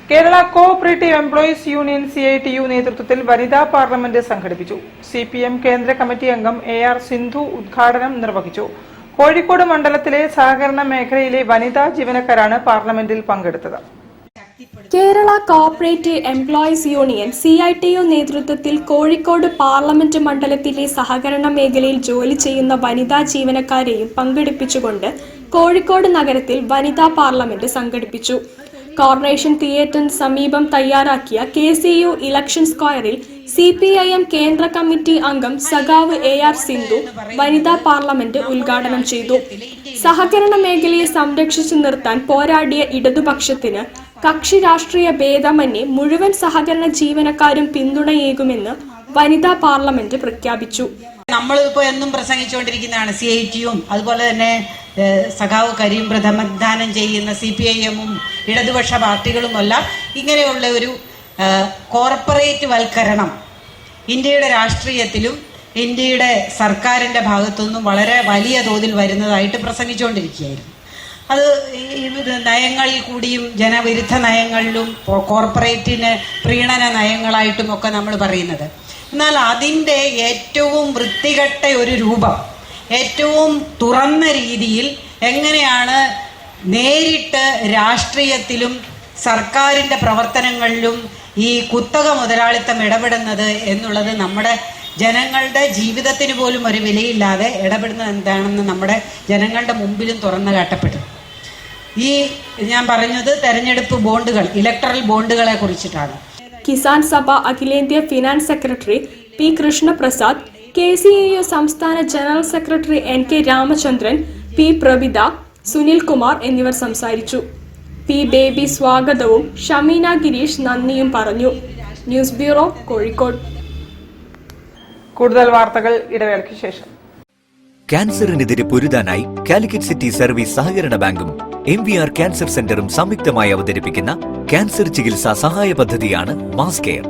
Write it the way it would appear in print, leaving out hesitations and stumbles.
Kerala cooperative employees union CITU നേതൃത്വത്തിൽ വനിതാ parliament സംഘടിപ്പിച്ചു. CPM കേന്ദ്ര കമ്മിറ്റി അംഗം AR സിന്ധു ഉദ്ഘാടനം നിർവഹിച്ചു. കോഴിക്കോട് മണ്ഡലത്തിലെ സഹകരണ മേഖലയിലെ വനിതാ ജീവനക്കാരാണ് പാർലമെന്റിൽ പങ്കെടുത്തത്. Kerala cooperative employees union CITU നേതൃത്വത്തിൽ കോഴിക്കോട് പാർലമെന്റ് മണ്ഡലത്തിലെ സഹകരണ മേഖലയിൽ ജോലി ചെയ്യുന്ന വനിതാ ജീവനക്കാരെയും പങ്കെടുപ്പിച്ചുകൊണ്ട് കോഴിക്കോട് നഗരത്തിൽ വനിതാ പാർലമെന്റ് സംഘടിപ്പിച്ചു. കോർപ്പറേഷൻ തിയേറ്ററിന് സമീപം തയ്യാറാക്കിയ KCU ഇലക്ഷൻ സ്ക്വയറിൽ CPIM കേന്ദ്ര കമ്മിറ്റി അംഗം സഖാവ് AR സിന്ധു വനിതാ പാർലമെന്റ് ഉദ്ഘാടനം ചെയ്തു. സഹകരണ മേഖലയെ സംരക്ഷിച്ചു നിർത്താൻ പോരാടിയ ഇടതുപക്ഷത്തിന് കക്ഷി രാഷ്ട്രീയ ഭേദമന്യേ മുഴുവൻ സഹകരണ ജീവനക്കാരും പിന്തുണയേകുമെന്ന് വനിതാ പാർലമെന്റ് പ്രഖ്യാപിച്ചു. നമ്മളിപ്പോ എന്നും പ്രസംഗിച്ചുകൊണ്ടിരിക്കുന്നതാണ് CITUവും അതുപോലെ തന്നെ സഖാവ് കരീം പ്രഥമദാനം ചെയ്യുന്ന CPIMും ഇടതുപക്ഷ പാർട്ടികളുമല്ല ഇങ്ങനെയുള്ള ഒരു കോർപ്പറേറ്റ് വൽക്കരണം ഇന്ത്യയുടെ രാഷ്ട്രീയത്തിലും ഇന്ത്യയുടെ സർക്കാരിന്റെ ഭാഗത്തുനിന്നും വളരെ വലിയ തോതിൽ വരുന്നതായിട്ട് പ്രസംഗിച്ചുകൊണ്ടിരിക്കുകയായിരുന്നു. അത് നയങ്ങളിൽ കൂടിയും ജനവിരുദ്ധ നയങ്ങളിലും കോർപ്പറേറ്റിന് പ്രീണന നയങ്ങളായിട്ടും ഒക്കെ നമ്മൾ പറയുന്നത്. എന്നാൽ അതിൻ്റെ ഏറ്റവും വൃത്തികെട്ട ഒരു രൂപം ഏറ്റവും തുറന്ന രീതിയിൽ എങ്ങനെയാണ് നേരിട്ട് രാഷ്ട്രീയത്തിലും സർക്കാരിൻ്റെ പ്രവർത്തനങ്ങളിലും ഈ കുത്തക മുതലാളിത്തം ഇടപെടുന്നത് എന്നുള്ളത് നമ്മുടെ ജനങ്ങളുടെ ജീവിതത്തിന് പോലും ഒരു വിലയില്ലാതെ ഇടപെടുന്നത് എന്താണെന്ന് നമ്മുടെ ജനങ്ങളുടെ മുമ്പിലും തുറന്നു കാട്ടപ്പെട്ടു. ഈ ഞാൻ പറഞ്ഞത് തെരഞ്ഞെടുപ്പ് ബോണ്ടുകൾ, ഇലക്ടറൽ ബോണ്ടുകളെ കുറിച്ചിട്ടാണ്. കിസാൻ സഭ അഖിലേന്ത്യാ finance secretary P Krishnaprasad, KCAU സംസ്ഥാന general secretary NK Ramachandran, P Pravitha, Sunil Kumar എന്നിവർ സംസാരിച്ചു. P ബേബി സ്വാഗതവും ഷമീന ഗിരീഷ് നന്ദിയും പറഞ്ഞു. News bureau, Kozhikode. കൂടുതൽ വാർത്തകൾ ഇടവേളയ്ക്ക് ശേഷം. ക്യാൻസറിനെതിരെ പൊരുതാനായി കാലിക്കറ്റ് സിറ്റി സർവീസ് സഹകരണ ബാങ്കും MVR ക്യാൻസർ സെന്ററും സംയുക്തമായി അവതരിപ്പിക്കുന്ന ക്യാൻസർ ചികിത്സാ സഹായ പദ്ധതിയാണ് മാസ് കെയർ.